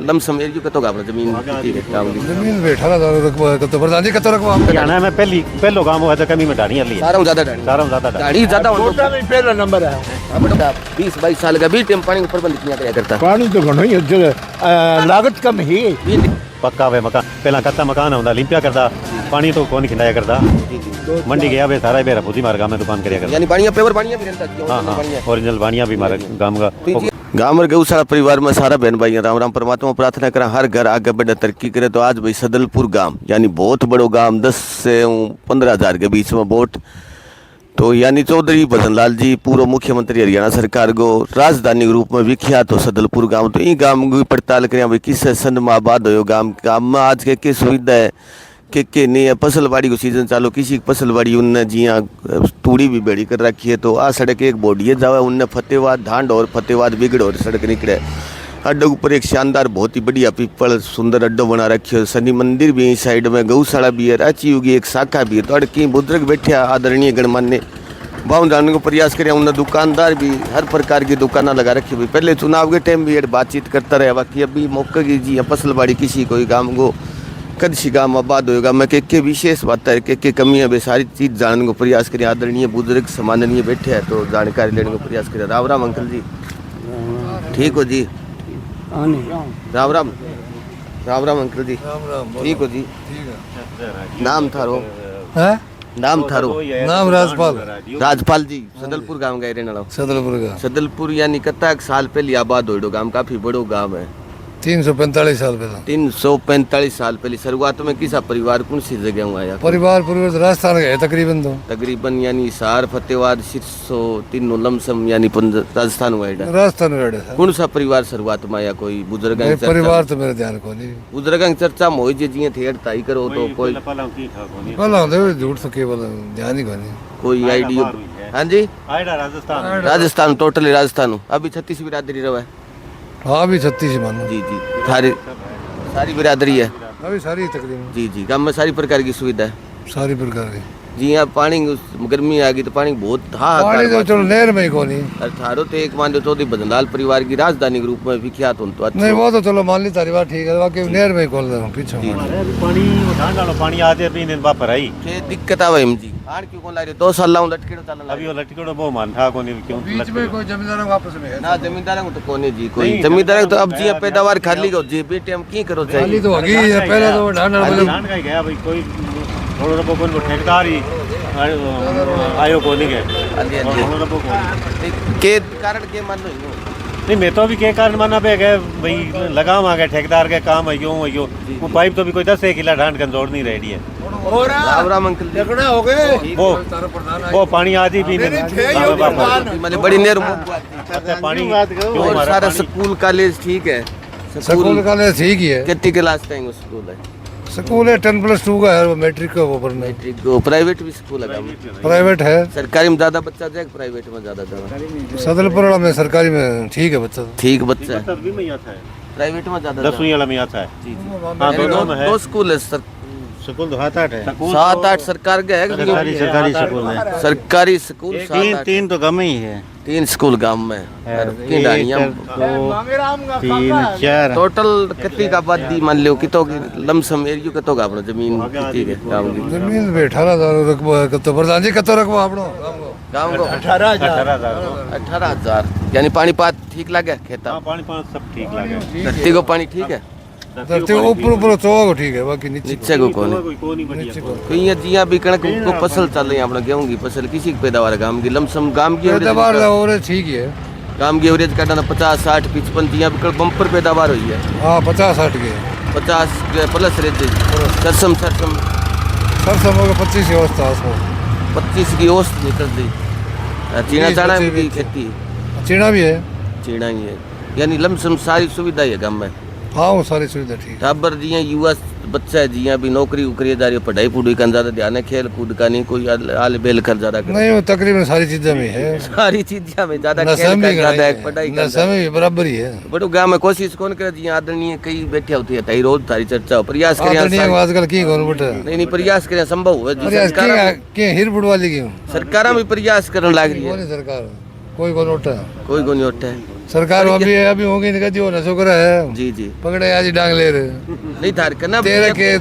Lump sum एरियो कतो गाम जमीन ठीक है गाम की जमीन पे 18,000 रकबा है कतो प्रधान जी कतो रकबा हरियाणा में पहलो गांव हुआ था कमी में डाणी वाली सारा ज्यादा डाणी डाणी ज्यादा टोटल में पहला नंबर है 20-22 साल का भी टेम पानी का प्रबंध किया गया करता पानी तो घणो ही लागत कम ही पक्का वे मकान पहला कच्चा मकान होंदा लिंपिया करदा पानी तो कौन खिंडाया करदा मंडी गया वे सारा बेरा पूरी मार गांव में दुकान करिया करदा यानी पानी पेवर पानी भी रहता हां ओरिजिनल बाणिया भी मार गांव का गांव और गौशाला परिवार में सारा बहन भाई राम राम परमात्मा प्रार्थना करा हर घर आगे बढ़े तरक्की करे। तो आज भाई सदलपुर गांव यानी बहुत बड़ो गांव 10 से 15,000 के बीच में वोट तो यानी चौधरी भजनलाल जी पूर्व मुख्यमंत्री हरियाणा सरकार को राजधानी के रूप में विख्यात हो सदलपुर गांव। तो ये गांव की पड़ताल करें भाई किस सन में आबाद हो गांव में आज के सुविधा है के नहीं है। फसलबाड़ी को सीजन चालू किसी की फसलबाड़ी उनने जिया तूड़ी भी बेड़ी कर रखी है। तो आ सड़क एक बोडिये जावे उनने फतेहबाद ढांड और फतेहबाद बिगड़ और सड़क निकले अड्डे ऊपर एक शानदार बहुत ही बढ़िया पीपल सुंदर अड्डो बना रखी है। शनि मंदिर भी साइड में गौशाला भी है रांची होगी एक शाखा भी है। तो अड़की बुजुर्ग बैठे आदरणीय गणमान्य भाव जानने को प्रयास करें। उन्हें दुकानदार भी हर प्रकार की दुकाना लगा रखी हुई पहले चुनाव के टाइम भी बातचीत करता रहा बाकी अभी मौके की जी फसलबाड़ी किसी कोई गाँव को कद सी गाँव आबाद होगा। मैं के विशेष बात है के कमियाँ भी सारी चीज़ जानने को प्रयास करें। आदरणीय बुजुर्ग सम्माननीय बैठे हैं तो जानकारी लेने को प्रयास करें। राम राम अंकल जी ठीक हो जी राम राम राम राम अंकल जी ठीक हो जी नाम थारो नाम थारो नाम राजपाल जी सदलपुर गांव गए रहने वाला सदलपुर यानी कत्ता साल पहले आबाद हो गांव काफी बड़ो गांव है 345 साल पहले 345 साल पहले शुरुआत में किसा परिवार कौन सी जगह में आया परिवार राजस्थान का है तकरीबन यानी हिसार फतेहबाद सिरसो तीनों लमसम यानी राजस्थान में कौन सा परिवार शुरुआत में आया कोई बुजुर्ग परिवार तो मेरे ध्यान को नहीं बुजुर्ग चर्चा में हो जी थे ताई करो तो कोई झूठ तो केवल ध्यान ही को नहीं कोई आइडिया हाँ जी राजस्थान टोटली राजस्थान अभी 36 बिरादरी रहा है हाँ अभी 36 मानो जी जी सारी बिरादरी है अभी सारी तकरीबन जी जी गाँव में सारी प्रकार की सुविधा है सारी प्रकार की जी यहाँ पानी गर्मी आ गई तो पानी बहुत पानी तो चलो नहर में ही को नहीं अठारो तो एक मान लो चौधरी भजनलाल परिवार की राजधानी के रूप में विख्यात हो तो नहीं वो तो चलो मान ली तारी बात ठीक है बाकी नहर में ही खोल रहा हूँ पीछे पानी आते भी दिन बापर आई दिक्कत आवे हम जी आड़ क्यों कौन ला रहे 2 साल लाऊं लटकेड़ो चलन अभी वो लटकेड़ो वो मान था कोनी क्यों बीच में कोई जमींदार वापस में है ना जमींदार को तो कोने जी कोई जमींदार तो अब जी पैदावार खाली को जी बेटे हम की करो चाहिए खाली तो होगी पहले तो धान का गया भाई कोई थोड़ा रबो कोन ठेकेदार ही आयो कोनी के कारण के मान लो नहीं मैं तो अभी के कारण माना पे गए भाई लगाम आ गए ठेकेदार के काम है यो वो पाइप तो भी कोई 10 किला ढांड कर जोड़ नहीं रही है राम राम अंकल देखना हो गए वो पानी आदि भी मतलब बड़ी नेर पानी और सारा स्कूल कॉलेज ठीक है स्कूल कॉलेज ठीक ही है कितनी क्लास तक स्कूल है स्कूल है 10+2 का है वो मैट्रिक का वो पढ़ना मैट्रिक को प्राइवेट भी स्कूल है प्राइवेट है सरकारी में ज्यादा बच्चा जाए प्राइवेट में ज्यादा जाए सदलपुर में सरकारी में ठीक है बच्चा ठीक बच्चा प्राइवेट में ज्यादा 10वीं वाला में आता है जी जी दो स्कूल है स्कूल तो 7-8 है 7-8 सरकार के है सरकारी स्कूल में सरकारी स्कूल 3 तो कम ही है 3 स्कूल गांव में टोटल कितनी का आबादी मान लो कितो लमसम एरियो कितो का अपना जमीन कितनी है गांव की जमीन पे 18,000 रकबा है कितो प्रधान जी कितो रकबा अपनो गांव को 18,000 यानी पानी पात ठीक लगे खेता पानी पात सब ठीक लगे धरती को पानी ठीक है धरती ऊपर चौक ठीक है बाकी नीचे को कौन कोई ये जिया भी कणक को फसल चल रही है अपना गेहूं की फसल किसी की पैदावार गांव की लमसम गांव की पैदावार और ठीक है गांव की एवरेज काटना 50 60 55 जिया भी बम्पर पैदावार हुई है हां 50 60 के 50 प्लस रहते सरसम सरसम होगा 25 की औसत आसपास 25 की औसत निकल गई चीना चाना की खेती चीना भी है चीना ही है यानी लमसम सारी सुविधा है गांव में हाँ वो सारी सुविधा ठीक टाबर जिया युवा बच्चा है जिया भी नौकरी उकरी जा रही पढ़ाई पढ़ाई का ज्यादा ध्यान है खेल कूद का नहीं कोई आल बेल कर ज्यादा नहीं वो तकरीबन सारी चीजें में है सारी चीजें में ज्यादा खेल का ज्यादा है पढ़ाई का समय बराबर ही है बड़ो गांव में कोशिश कौन करे जिया आदरणीय कई बैठे होती है ताई रोज तारी चर्चा प्रयास करें आजकल की कौन बेटा नहीं प्रयास करें संभव हुआ के हिरपुर वाली की सरकार भी प्रयास करने लग रही है सरकार कोई कौन उठा कोई नहीं उठा है सरकार अभी होगी नहीं कहती, वो न छोकरा है जी जी पकड़े आज डांग ले रहे नहीं थार कना तेरे के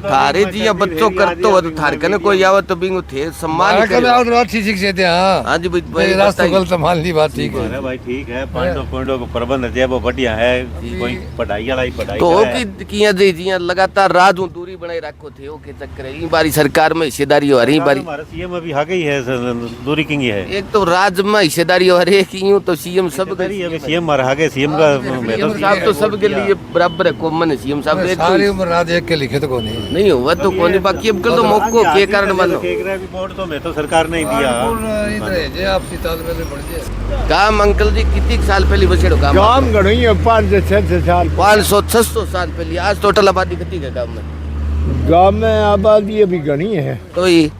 थारे जी या बच्चों करतो हो तो थार कने कोई आवत तो बिंगो थे सम्मान कल आओ तो अच्छी शिक्षा थे। हाँ हाँ जी भाई रास्ता गलत मान ली बात ठीक है। अरे भाई ठीक है, पॉइंटों को प्रबंध है वो बढ़िया है, कोई पढ़ाई वाला ही पढ़ाई तो करे। की किया जी जी लगातार राज दूरी बनाए रखो थे ओके चक्कर है। ई बारी सरकार में हिस्सेदारी हो रही बारी हमारा सीएम अभी आ गई है, दूरी किंग है। एक तो राज में हिस्सेदारी हो रही है यूं तो सीएम सब अभी सीएम मारा आ गए, सीएम का सीएम साहब तो सबके लिए बराबर है, कॉमन है सीएम साहब एक सारी उम्र रात एक के लिखे तो कौन नहीं हुआ तो कौन बाकी अब कल तो मौको के कारण मानो वोट तो मैं तो सरकार ने दिया। आपसी तालमेल बढ़ जाए। काम अंकल जी कितनी साल पहले बसेड़ो काम काम घणो ही है 500-600 साल 500-600 साल पहले। आज टोटल आबादी कितनी है गाँव में? गांव में आबादी अभी घनी है, तो ये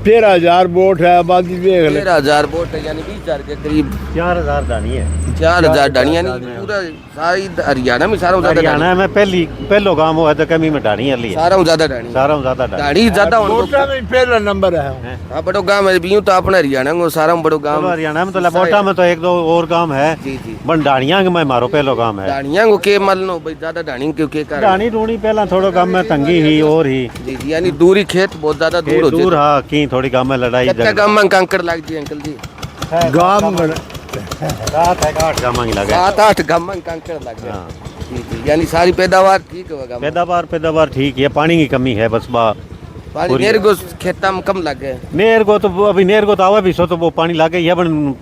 13,000 वोट है आबादी देख ले। 13,000 वोट है यानी 20,000 के करीब 4,000 डानी है। 4,000 डानिया नहीं पूरा सारी हरियाणा में सारा ज्यादा हरियाणा में पहलो काम हुआ तो कमी में डानी है सारा ज्यादा डानी सारा ज्यादा डानी डानी ज्यादा वोटा में पहला नंबर है। हाँ बड़ो गांव है बियूं तो अपना हरियाणा में सारा बड़ो गांव हरियाणा में तो लपोटा में तो एक दो और काम है, जी जी बन डानिया में मारो पहलो काम है। डानिया को के मान लो भाई ज्यादा डानी क्यों के कारण डानी डूनी पहला थोड़ा काम में तंगी ही और ही जी जी यानी दूरी खेत बहुत ज्यादा दूर हो दूर हाँ की थोड़ी काम में लड़ाई कितना गांव में कंकड़ लग जी अंकल जी? गांव में 7-8 काम लगे। 7-8 गांव में कंकड़ लग गए। हाँ। जी जी यानी सारी पैदावार ठीक होगा। पैदावार ठीक है, पानी की कमी है बस पानी नेर को खेता में कम लग गए। नेर को तो अभी नेर को तो आवा भी सो तो वो पानी लागे ये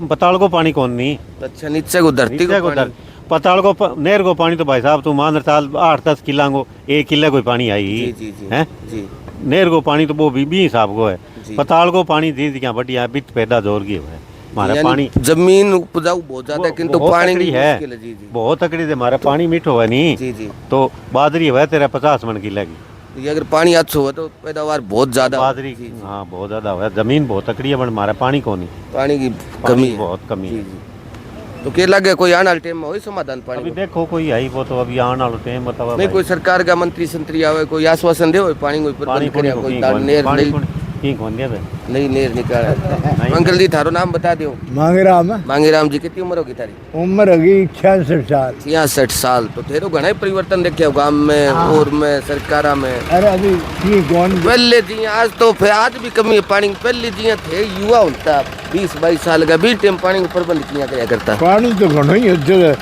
पताल को पानी कौन नहीं। अच्छा नीचे को धरती को पानी। पताल को नेर को पानी तो भाई साहब तू मान साल 8-10 किला को 1 किले को पानी आई जी जी जी है। जी नेर को पानी तो वो भी हिसाब को है, जी। पताल को पानी दी क्या बढ़िया बित पैदा जोर की है हमारा यानी पानी जमीन उपजाऊ बहुत ज्यादा है किंतु बहुत पानी तकड़ी की है, मुश्किल जी जी बहुत तकड़ी है हमारा पानी मीठो है नहीं जी जी। तो बाजरी है तेरा 50 मन की लगी ये अगर पानी अच्छा हुआ तो पैदावार बहुत ज्यादा बाजरी जी, जी। हाँ बहुत ज्यादा है, जमीन बहुत तकड़ी है पर हमारा पानी को नहीं, पानी की पानी कमी है। बहुत कमी जी है। जी तो के लगे कोई आने वाले टाइम में हो समाधान अभी पानी को? देखो कोई आई वो तो अभी आने वाला टाइम बतावा नहीं कोई सरकार का मंत्री संतरी आवे कोई आश्वासन दे पानी को पानी प्रबंध करे कोई नेर नहीं की कौन दिया नहीं नेर निकाला अंकल जी थारो नाम बता दो? मांगराम है। मांगेराम जी कितनी उम्र होगी तारी? उम्र होगी 66 साल। 66 साल तो तेरो घना ही परिवर्तन देखे हो गांव में और में सरकारा में। अरे अभी ठीक कौन पहले जी आज तो फिर आज भी कमी है पानी की। पहले जी थे युवा होता 20-22 साल का भी टाइम पानी का प्रबंध किया करया करता। पानी तो घणो ही है,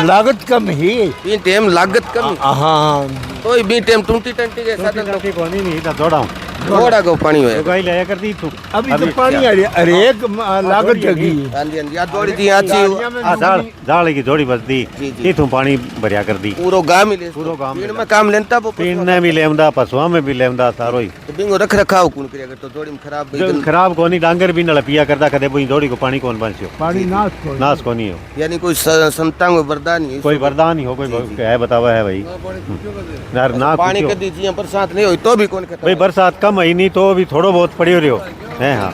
लागत कम ही बी टाइम लागत कम हाँ तो बी टाइम टूटी टंटी के साधन तो कौन नहीं था दौड़ा हूं थोड़ा को पानी होया। तो गाय ले करती तू अभी तो पानी हरेक लागत लगी। हां जी हां जी आ दौड़ी जी आची जाल की जोड़ी बसदी जी, जी। इथू पानी भरिया कर दी पूरो गांव मिले पूरो गांव पीण मिले। में काम लेंता वो पीने भी लेवंदा पशुआ में भी लेवंदा सारो ही तो बिंगो रख रखाव कौन करया करतो जोड़ी में खराब जो खराब कोनी डांगर भी न पिया करता कदे बोई जोड़ी को पानी कौन बंसियो पानी नाश कोनी हो यानी कोई संतां को वरदान नहीं कोई वरदान ही हो कोई है बतावा है भाई यार ना पानी पूछो। के दीजिए बरसात नहीं होई तो भी कौन खत्म भाई बरसात कम है नहीं तो भी थोड़ो बहुत पड़ियो रहो है हाँ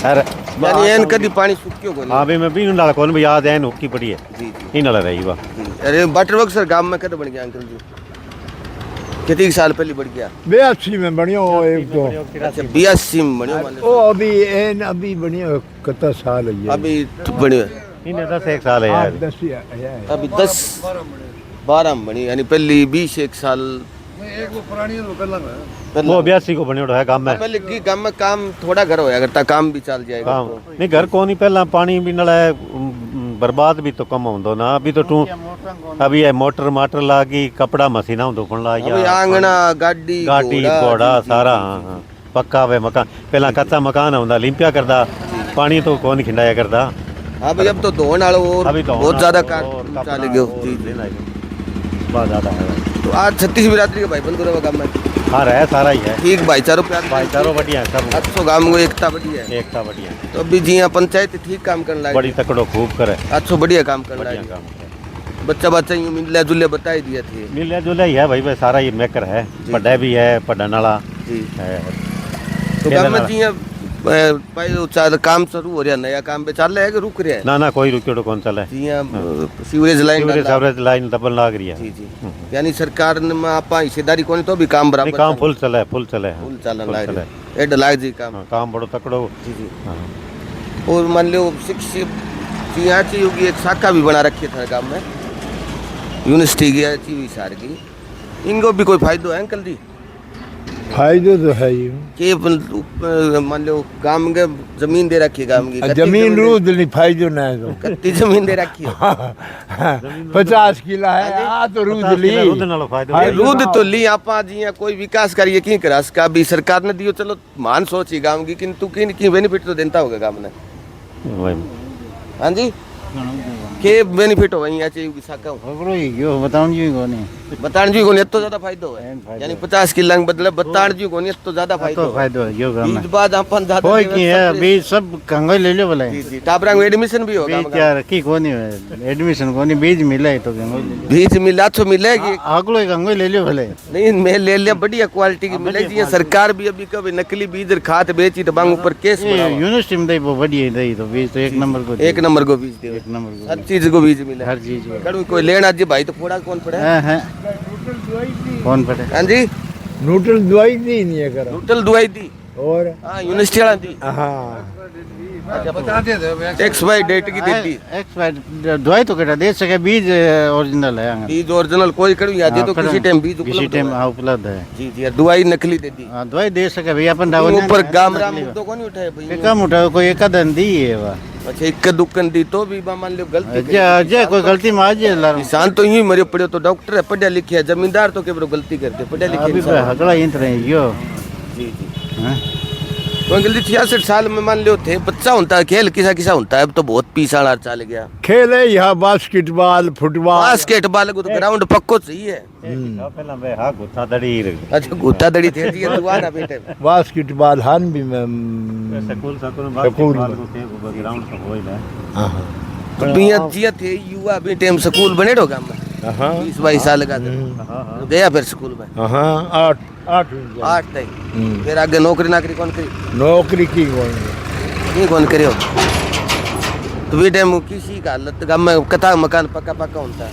अरे यानी एन कदी पानी सुक्यो को हाँ भाई मैं भी डाला कौन भी याद है हुक्की पड़ी है जी जी इन डाला रही बा जी। अरे बटर बक्सर गांव में कद बन गया अंकल जी? कितनी साल पहले बढ़ गया? 82 में बनियो एक तो अच्छा 82 में बनियो मान ओ अभी बनियो कितना साल है ये अभी तो बनियो इन्हें 10 साल है यार 10 है। अभी 10-12 में बनी यानी पहली 20-1 साल एक वो पुरानी है वो पहला में वो 82 को बने है काम में पहले की गांव में काम थोड़ा घर होया करता काम भी चल जाएगा काम तो। नहीं घर को नहीं पहला पानी भी नला है बर्बाद भी तो कम होंदो ना अभी तो तू अभी है मोटर माटर लागी कपड़ा मशीना धोपन ला अभी आंगना गाड़ी गाड़ी घोड़ा सारा हाँ हाँ पक्का वे मकान पहला कच्चा मकान होंदा लिंपिया करदा पानी तो कौन खिंडाया करदा हाँ भाई अब तो धोन वालो और अभी तो बहुत ज्यादा काम चल गयो जी जी। बहुत ज्यादा है तो आज 36 बिरादरी के भाई बंद करो गांव में हाँ रहे सारा ही है ठीक भाईचारो प्यार भाईचारो बढ़िया है सब अच्छो गांव में एकता बढ़िया है एकता बढ़िया है। तो अभी जी यहाँ पंचायत ठीक काम करने लगी बड़ी तकड़ो खूब करे अच्छो बढ़िया काम करने बढ़िया लगी काम करे बच्चा यूं मिले जुले बता ही दिए थे मिले जुले ही है भाई भाई सारा ये मेकर है पढ़े भी है पढ़ने वाला जी है तो गांव में जी भाई चार काम शुरू हो रहा नया काम पे चल रहा है कि रुक रहा है? ना ना कोई रुकियो तो कौन चले जी यहाँ सीवरेज लाइन सीवरेज डाला। सावरेज लाइन डबल लाग रही है जी जी यानी सरकार ने में आपा हिस्सेदारी कोनी तो भी काम नहीं बराबर काम फुल चले फुल चले फुल चलन फुल लाग चले। एड लाग जी काम हाँ, काम बड़ो तकड़ो जी जी हाँ। और मान लो शिक्षित जी यहाँ चाहिए होगी एक शाखा भी बना रखी था गांव में यूनिवर्सिटी की अच्छी हुई सार की इनको भी कोई फायदो है अंकल जी फायदे तो है ही कि मान लो गांव के जमीन दे रखी है गांव की कत्ती जमीन रूद नहीं फायदो ना है तो कत्ती जमीन दे रखी है 50 किला है आ तो रूद ली ਉਹਦੇ ਨਾਲੋਂ ਫਾਇਦਾ रूद तो ली आप जी कोई विकास करिए की करा इसका भी सरकार ने दियो चलो मान सोची गांव की किंतु की बेनिफिट तो देता होगा गांव ने हाँ जी के बेनिफिट हो यहाँ चाहिए शाखा बताण जी को तो ज्यादा फायदा हो यानी 50 किला के बदले बताण जी को तो ज्यादा फायदा हो बीज बाद अपन ज्यादा कोई की है बीज सब कंगो ले लो बोले जी जी टाबरा में एडमिशन भी होगा बीज यार की कोनी एडमिशन कोनी बीज मिले तो कंगो ले लो बीज मिला तो मिलेगी अगलो कंगो ले लो बोले नहीं मैं ले लिया बढ़िया क्वालिटी की मिलेगी ये सरकार भी अभी कभी नकली बीज और खाद बेची तो बांग ऊपर केस यूनिवर्सिटी में दे वो बढ़िया दे तो बीज तो एक नंबर को एक नंबर को बीज दे एक नंबर हर चीज को बीज मिले हर चीज कड़ू कोई लेना जी भाई तो फोड़ा कौन पड़े है कौन पड़े हाँ जी न्यूट्रल दवाई दी नहीं है करा न्यूट्रल दवाई दी और हाँ यूनिवर्सिटी वाला दी हाँ बता दे एक्स वाई डेट की दे दी एक्सपायर दवाई तो केटा दे सके बीज ओरिजिनल है बीज ओरिजिनल कोई कड़ू याद है तो किसी टाइम बीज किसी टाइम उपलब्ध है जी जी दवाई नकली दे दी हाँ दवाई दे सके भैया अपन डावल ऊपर गाम राम तो कौन उठाए भाई कम उठाओ कोई एक आदन दी है वाह अच्छा एक दुकान दी तो भी मान लो गलती जे कोई गलती में आ जाए किसान तो यूं ही मरे पड़े तो डॉक्टर है पढ़ा लिखे है जमींदार तो केवल गलती करते पढ़ा लिखे अभी इंसान। हकड़ा इंत रहे यो जी जी हाँ? तो अंकल जी 66 साल में मान लो थे बच्चा होता है खेल किसा किसा होता है अब तो बहुत पीछा चल गया खेल है यहाँ बास्केटबॉल फुटबॉल बास्केटबॉल को तो ग्राउंड पक्को चाहिए ਪਹਿਲਾਂ ਵੇ ਹਾਂ ਗੁੱਥਾ ਦੜੀ अच्छा गुत्ता दड़ी थे जी दुआ ना बेटे बास्केटबॉल हान भी में ਸਕੂਲ ਸਕੂਲ ਸਕੂਲ ਬਾਹਰ ਕੋ ਗਰਾਊਂਡ ਤੋਂ ਹੋਈ ਨਾ तो बिया जिया थे युवा भी टाइम स्कूल बने रहो गांव में हाँ 20-22 साल का था गया फिर स्कूल में हाँ 8 8 तक फिर आगे नौकरी नाकरी कौन करी नौकरी की कौन ये कौन करे हो तो भी टाइम किसी का हालत गांव में कथा मकान पक्का पक्का होता है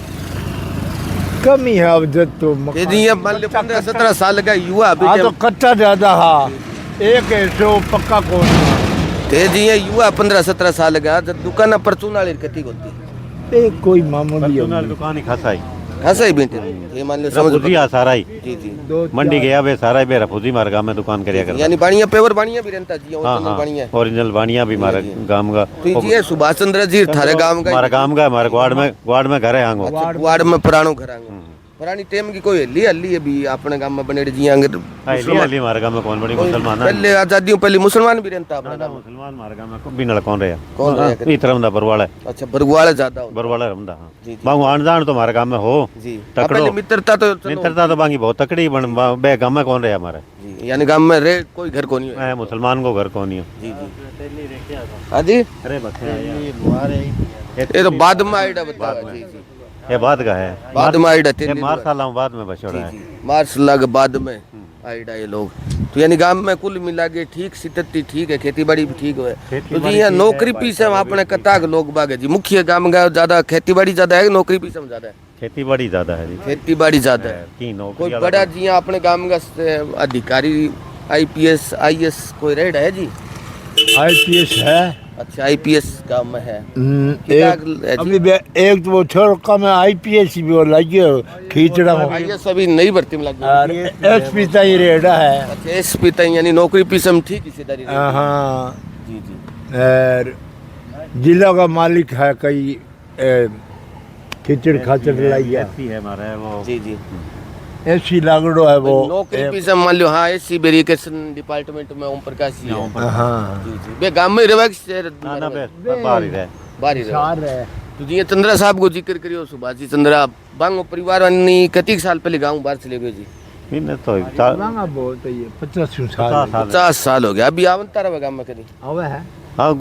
कमी है अब जब तो ये जी अब मान लो 15-17 साल का युवा अभी हाँ तो टाइम कच्चा ज्यादा हाँ एक है सो पक्का कौन ते जी ये युवा 15-17 साल का जब दुकान पर चूना वाली कथी होती एक कोई मामूली ਪਰਚੂਨ ਵਾਲੀ ਦੁਕਾਨ ਹੀ ਖਾਸਾ ਹੀ हंसा ही बेटे ये मान लो समझ रफूजी आ सारा ही जी जी मंडी गया बे सारा ही बे रफूजी मार गांव में दुकान करिया करता यानी बाणिया पेवर बाणिया भी रहता जी हाँ ओरिजिनल बाणिया हाँ ओरिजिनल बाणिया भी मारे गांव का तो जी ये सुभाष चंद्र जी थारे गांव का हमारा गांव का हमारे ग्वाड़ में घर है आंगो वार्ड में पुरानो घर आंगो पुरानी टाइम की कोई हल्ली हल्ली है भी अपने गांव में बने जी आंगे अली हमारे गांव में कौन बड़ी मुसलमान है पहले आजादियों पहले मुसलमान भी रहता अपने गांव में मुसलमान हमारे गांव में भी नल कौन रहा कौन रहा ई तरह दा बरवाड़ा है अच्छा बरगवाड़ा ज्यादा हो बरवाड़ा रमदा हां जी, जी। बांगो आन जान तो हमारे गांव में हो जी तकड़ो। पहले मित्रता तो चलो मित्रता तो बांगी बहुत तकड़ी बन बे गांव में कौन रहा हमारे जी यानी गांव में रहे कोई घर को नहीं है मैं मुसलमान को घर कौन ही जी जी हाँ जी अरे बच्चे ये तो बाद में आइडा बताओ जी जी ये बात का है बाद में आइडा ये मार साल बाद में बछड़ा है मार्च लग बाद में आइडा ये लोग तो यानी गांव में कुल मिला के ठीक स्थिति ठीक है खेती बाड़ी भी ठीक है तो जी यहाँ नौकरी पीछे हम अपने कताक लोग बाग है जी मुख्य काम का ज्यादा खेती बाड़ी ज्यादा है नौकरी पीछे में ज्यादा है खेती बाड़ी ज्यादा है जी खेती बाड़ी ज्यादा है की नौकरी कोई बड़ा जी यहाँ अपने गांव का अधिकारी IPS IS कोई रेड है जी IPS है अच्छा IPS गांव में है एक अभी एक तो वो छोर कम है IPS भी वो लगे खींचड़ा हो IS अभी नई भर्ती में लगी और SP तई रेडा है अच्छा SP तक यानी नौकरी पीछे में ठीक हिस्सेदारी रहेगी। हाँ जी जी और जिला का मालिक है कई खिचड़ खाचड़ लाइया ऐसी है हमारा वो जी जी ऐसी लागड़ो है वो नौकरी पीछे मान लो हाँ SC वेरिफिकेशन डिपार्टमेंट में ओम प्रकाश जी है हाँ जी जी बे गांव में रहे शहर ना ना बे बाहर ही रहे बाहर ही रहे सार है तो जी ये चंद्रा साहब को जिक्र करियो सुभाष जी चंद्रा बांगो परिवार वानी कती साल पहले गांव बाहर चले गए जी इन्हें तो साल महंगा बहुत है ये 50 साल 50 साल हो गया अभी आवंता रहे गांव में कभी आवे है हाँ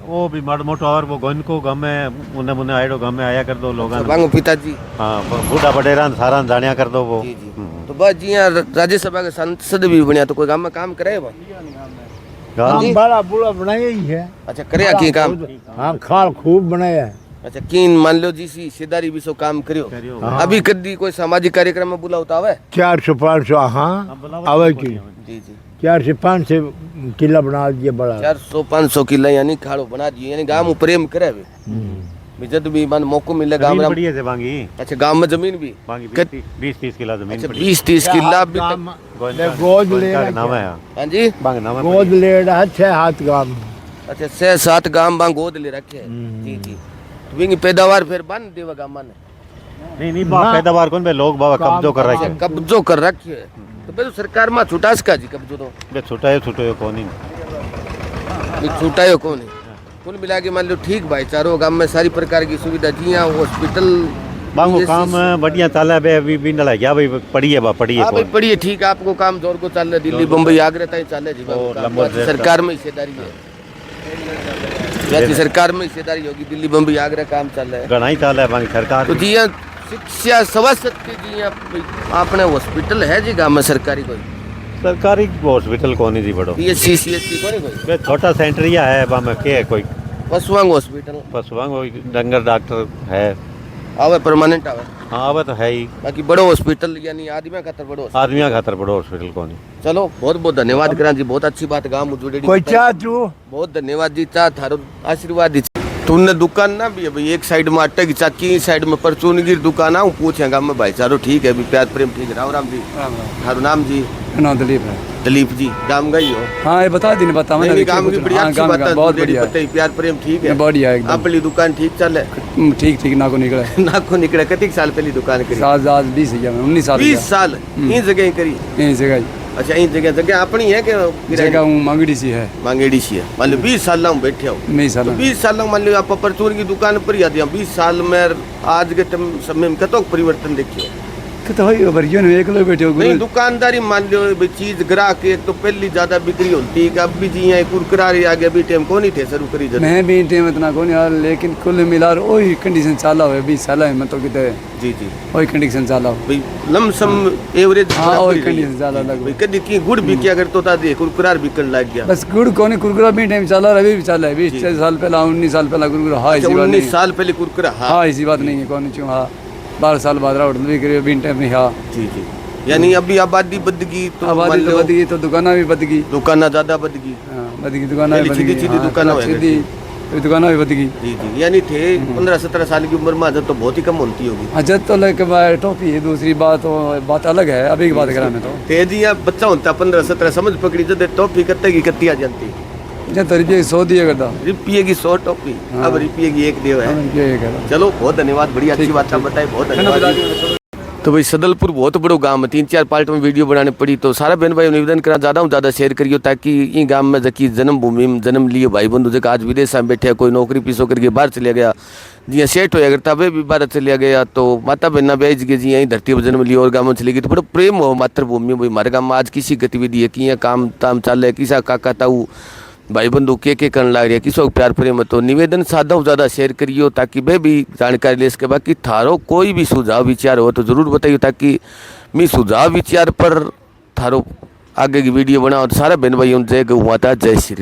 वो भी माड़ मोटो और वो गन को गाँव में उन्हें मुन्ने आइडो गाँव में आया कर दो लोग बांगो पिताजी हाँ बूढ़ा बडेरा सारा जानिया कर दो वो जी जी तो बस जी यहाँ राज्यसभा के सांसद भी बनिया तो कोई गांव में काम करे वो काम बड़ा बूढ़ा बनाया ही है अच्छा करे की काम हाँ खाल खूब बनाया है अच्छा किन मान लो जी सी हिस्सेदारी भी सो काम करियो अभी कदी कोई सामाजिक कार्यक्रम में बुलाओ तो आवे 400-500 हाँ आवे की जी जी 4 से 5 से किला बना दिया बड़ा 400-500 किला यानी खाड़ो बना दिए, यानी गांव में प्रेम करे भी जब भी मन मौको मिले गांव जमीन में। पड़ी है से बांगी अच्छा गांव में जमीन भी बांगी कत- 20-30 किला जमीन अच्छा पड़ी 20-30 किला भी गोद ले का नाम है हाँ जी बांग नाम है गोद ले रहा 6 हाथ गांव अच्छा 6-7 गांव बांग गोद ले रखे हैं जी जी। तो विंग पैदावार फिर बन देवा गांव में नहीं पैदावार कौन बे लोग बाबा कब्जो कर रखे हैं कब्जो कर रखे है तो भाई सरकार में छुटास का जी कब्जो तो बे छुटायो कौन ही छुटायो कौन है कुल मिला के मान लो ठीक भाईचारो गांव में सारी प्रकार की सुविधा जी हाँ हॉस्पिटल बांगो काम बढ़िया चल है बे अभी भी न लग गया भाई पड़ी है हाँ भाई पढ़िए ठीक है आपको काम जोर को चल रहा है दिल्ली बम्बई आगरा तक चल रहा है जी बाबू और काम। लंबो बाकी ट्रेन सरकार में हिस्सेदारी है बाकी सरकार में हिस्सेदारी होगी दिल्ली बम्बई आगरा काम चल रहा है घना ही चल है बांगी सरकार तो जी यहाँ शिक्षा सवा सकती जी यहाँ अपने हॉस्पिटल है जी गाँव में सरकारी कोई सरकारी हॉस्पिटल कौन ही जी बड़ो PHC CHC कोई कोई बे छोटा सेंटरिया है बा में के कोई पशुआंग हॉस्पिटल पशुआंग डंगर डॉक्टर है आवे परमानेंट आवे हाँ अब तो है ही बाकी बड़ो हॉस्पिटल यानी आदमी खातर बड़ो hospital। आदमियों खातर बड़ो हॉस्पिटल कौन ही चलो बहुत बहुत धन्यवाद करा जी बहुत अच्छी बात गाँव में जुड़े कोई चाह तू बहुत धन्यवाद जी चाह थारो आशीर्वाद दी तुमने दुकान ना भी है भाई एक साइड में आटे की चाकी साइड में परचून की दुकान आऊँ पूछे गाँव में भाईचारो ठीक है भी प्यार प्रेम ठीक है राम राम जी थारो नाम जी नाम दिलीप है। दलीप जी गाँव गई हो हाँ ये बता दिन बता नहीं, गाँव की बढ़िया अच्छी बात है बहुत रेडी बढ़िया पत्ते प्यार प्रेम ठीक है बढ़िया एकदम अपनी दुकान ठीक चल है ठीक ठीक ना को निकले ना को निकले कतिक साल पहली दुकान करी 20 19 साल 20 साल इन जगह ही करी यही जगह अच्छा इन जगह अपनी है कि जगह मंगड़ी सी है मांगेड़ी सी है मान लो 20 साल लाऊं बैठे हो नहीं साल 20 साल मान लो आप परचून की दुकान पर ही आते हैं 20 साल में आज के समय में कतो परिवर्तन देखिए तो हो बरियो ने एक लोग बैठे हो नहीं दुकानदारी मान लो भाई चीज ग्राहक एक तो पहली ज्यादा बिक्री होती है अब भी जी यहाँ कुरकुरा रही आगे अभी टाइम को नहीं थे शुरू करी जरूर मैं भी टाइम इतना को नहीं यार लेकिन कुल मिला वही कंडीशन चाला हुआ 20 साल है मतलब कितने जी जी वही कंडीशन चाला हो भाई लमसम एवरेज हाँ वही कंडीशन चाला लग भाई कदी की गुड़ भी क्या करतो था दे कुरकुरार बिकन लग गया बस गुड़ कोने कुरकुरा भी टाइम चाला अभी भी चाला है 20 साल पहला 19 साल पहला कुरकुरा हाँ ऐसी बात 19 नहीं साल पहले कुरकुरा हाँ ऐसी बात नहीं है कौन क्यों हाँ 12 साल बाद राउट भी करियो बिन टाइम नहीं हाँ जी जी यानी अभी आबादी बद गई तो मान आबादी तो लो बद गई तो दुकाना भी बद गई दुकाना ज्यादा बद गई बद गई दुकाना भी पहले बद गई सीधी दुकाना हुआ सीधी दुकाना भी बद गई जी जी यानी थे 15-17 साल की उम्र में आदत तो बहुत ही कम होती होगी अजत तो लेके टॉपी है दूसरी बात अलग है अभी की बात करा मैं तो तेजी या बच्चा होता 15-17 समझ पकड़ी जब टॉफी कत्ते की कत्ती आ जाती जब तो रुपये 100 दिया करता रुपये की 100 टॉफी अब रुपये की एक देव है ये करता चलो बहुत धन्यवाद बड़ी अच्छी बात आप बताए बहुत धन्यवाद तो भाई सदलपुर बहुत बड़ो गांव है 3-4 पार्ट में वीडियो बनाने पड़ी तो सारा बहन भाई निवेदन करा ज़्यादा शेयर करियो ताकि ये गांव में जबकि जन्मभूमि में जन्म लिए भाई बंधु जगह आज विदेश में बैठे कोई नौकरी पीसो करके बाहर चलिया गया जी सेट होया करता वे भी बाहर चलिया गया तो माता बहना बेच गए जी यहीं धरती पर जन्म लिया और गाँव में चली गई तो बड़ा प्रेम हो मातृभूमि में भाई हमारे गाँव में आज किसी गतिविधि है कि काम ताम चल है किसा काका ताऊ भाई बंधु के करने लग रही है किसी को प्यार प्रेम तो निवेदन साधा ज़्यादा शेयर करियो ताकि वे भी जानकारी ले सके बाकी थारो कोई भी सुझाव विचार हो तो ज़रूर बताइए ताकि मैं सुझाव विचार पर थारो आगे की वीडियो बनाओ तो सारा बहन भाई जय गौ माता जय श्री